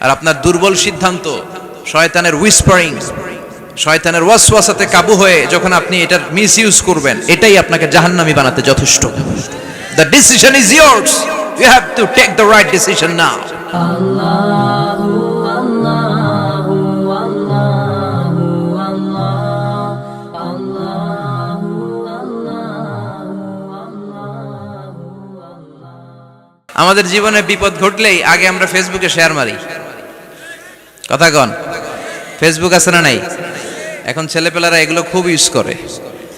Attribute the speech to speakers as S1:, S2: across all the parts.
S1: আর আপনার দুর্বল সিদ্ধান্ত, শয়তানের হুইসপারিং, শয়তানের ওয়াসওয়াসাতে কাবু হয়ে যখন আপনি এটার মিসইউজ করবেন, এটাই আপনাকে জাহান্নামী বানাতে যথেষ্ট। The decision is yours. You have to take the right decision now.
S2: Allahu Allahu Allahu Allahu Allahu।
S1: আমাদের জীবনে বিপদ ঘটলেই আগে আমরা ফেসবুকে শেয়ার মারি। কথা কন, ফেসবুক আছে না নাই? এখন ছেলেপেলারা এগুলো খুব ইউজ করে,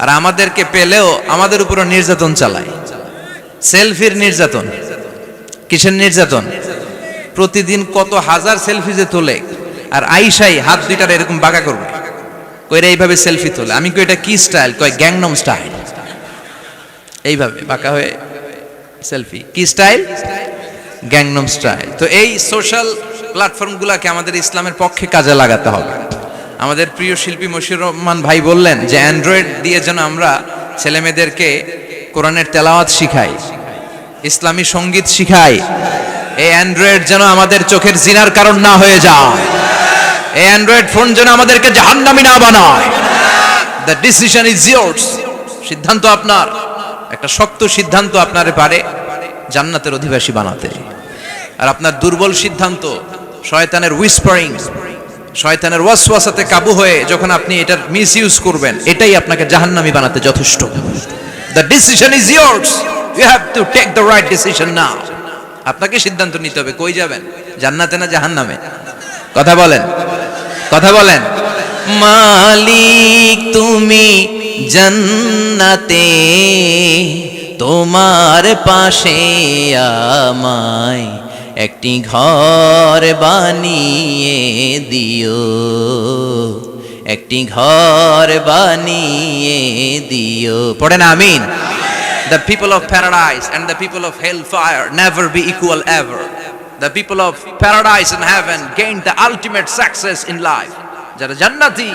S1: আর আমাদেরকে পেলেও আমাদের উপরও নির্যাতন চালায়। সেলফির নির্যাতন। কিসের নির্যাতন? প্রতিদিন কত হাজার সেলফি যে তোলে, আর আইসাই হাত দুইটার এরকম বাঁকা করবে, কইরা এইভাবে সেলফি তোলে। আমি কই এটা কি স্টাইল? কয় গ্যাংনম স্টাইল। এইভাবে বাঁকা হয়ে সেলফি। কি স্টাইল? Gangnam style. তো এই সোশ্যাল প্ল্যাটফর্মগুলোকে আমাদের ইসলামের পক্ষে কাজে লাগাতে হবে। আমাদের প্রিয় শিল্পী মশিউর রহমান ভাই বললেন যে অ্যান্ড্রয়েড দিয়ে যেন আমরা ছেলেমেয়েদেরকে কোরআনের তেলাওয়াত শিখাই, ইসলামী সঙ্গীত শিখাই। এই অ্যান্ড্রয়েড যেন আমাদের চোখের জিনার কারণ না হয়ে যায়। এই অ্যান্ড্রয়েড ফোন যেন আমাদেরকে জাহান্নামী না বানায়। The decision is years. সিদ্ধান্ত আপনার। একটা শক্ত সিদ্ধান্ত আপনারে পারে জান্নাতের অধিবাসী বানাতে। আর আপনার দুর্বল সিদ্ধান্ত, শয়তানের হুইসপারিং, শয়তানের ওয়াসওয়াসাতে কাবু হয়ে যখন আপনি এটার মিসইউজ করবেন, এটাই আপনাকে জাহান্নামী বানাতে যথেষ্ট। The decision is yours. You have to take the right decision now. আপনাকে সিদ্ধান্ত নিতে হবে, কই যাবেন? জান্নাতে না জাহান্নামে? কথা বলেন, কথা বলেন। মালিক তুমি জান্নাতে, তোমার পাশে আমায় একটি ঘর বানিয়ে দিও, একটি ঘর বানিয়ে দিও। পড়েন আমিন। The people of paradise and the people of hellfire never be equal ever. The people of paradise and heaven gain the ultimate success in life. যারা জান্নাতি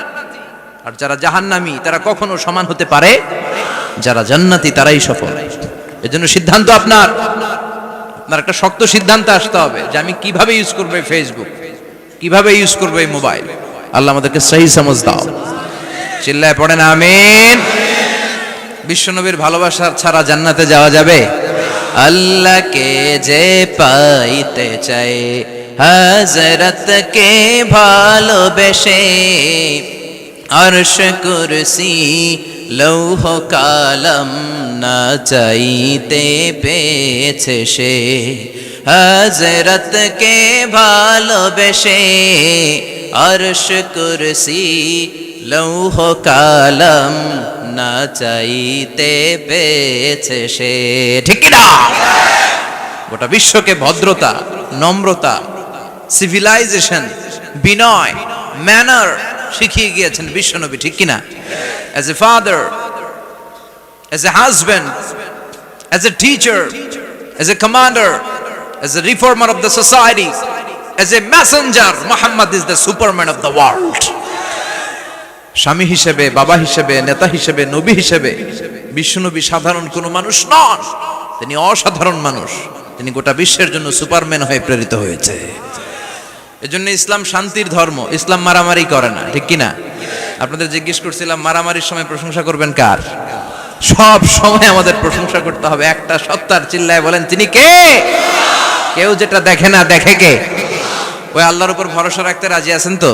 S1: আর যারা জাহান্নামী তারা কখনো সমান হতে পারে? যারা জান্নাতি তারাই সফল। এজন্য সিদ্ধান্ত আপনার। আপনার একটা শক্ত সিদ্ধান্ত আসতে হবে যে আমি কিভাবে ইউজ করব ফেসবুক, কিভাবে ইউজ করব এই মোবাইল। আল্লাহ আমাদেরকে সহি সমঝ দাও। চিল্লায় পড়েন আমিন। বিশ্বনবীর ভালোবাসা ছাড়া জান্নাতে যাওয়া যাবে? আল্লাহকে যে পাইতে চায় হযরতকে ভালোবেসে, আরশ কুরসি লৌহ কালাম না চাইতে পেয়েছে সে। হযরতকে ভালোবেসে আরশ কুরসি লৌহ কালাম না চাইতে পেয়েছে সে। ঠিক কি না? গোটা বিশ্বকে ভদ্রতা, নম্রতা, সিভিলাইজেশন, বিনয়, ম্যানার শিখিয়ে গিয়েছেন বিশ্বনবী। ঠিক কি না? As a father, as a husband, as a teacher, as a commander, as a reformer of the society, as a messenger, Muhammad is the superman of the world. স্বামী হিসেবে, বাবা হিসেবে, নেতা হিসেবে, নবী হিসেবে বিশ্বনবী সাধারণ কোনো মানুষ নন। তিনি অসাধারণ মানুষ। তিনি গোটা বিশ্বের জন্য সুপারম্যান হয়ে প্রেরিত হয়েছে। এজন্য ইসলাম শান্তির ধর্ম। ইসলাম মারামারি করে না। ঠিক কি না? আপনাদের জিজ্ঞেস করছিলাম মারামারির সময় প্রশংসা করবেন কার? সব সময় আমাদের প্রশংসা করতে হবে একটা সত্তার। চিল্লায় বলেন তিনি কে? কেউ যেটা দেখে না, দেখে কে? ওই আল্লাহর উপর ভরসা রাখতে রাজি আছেন তো?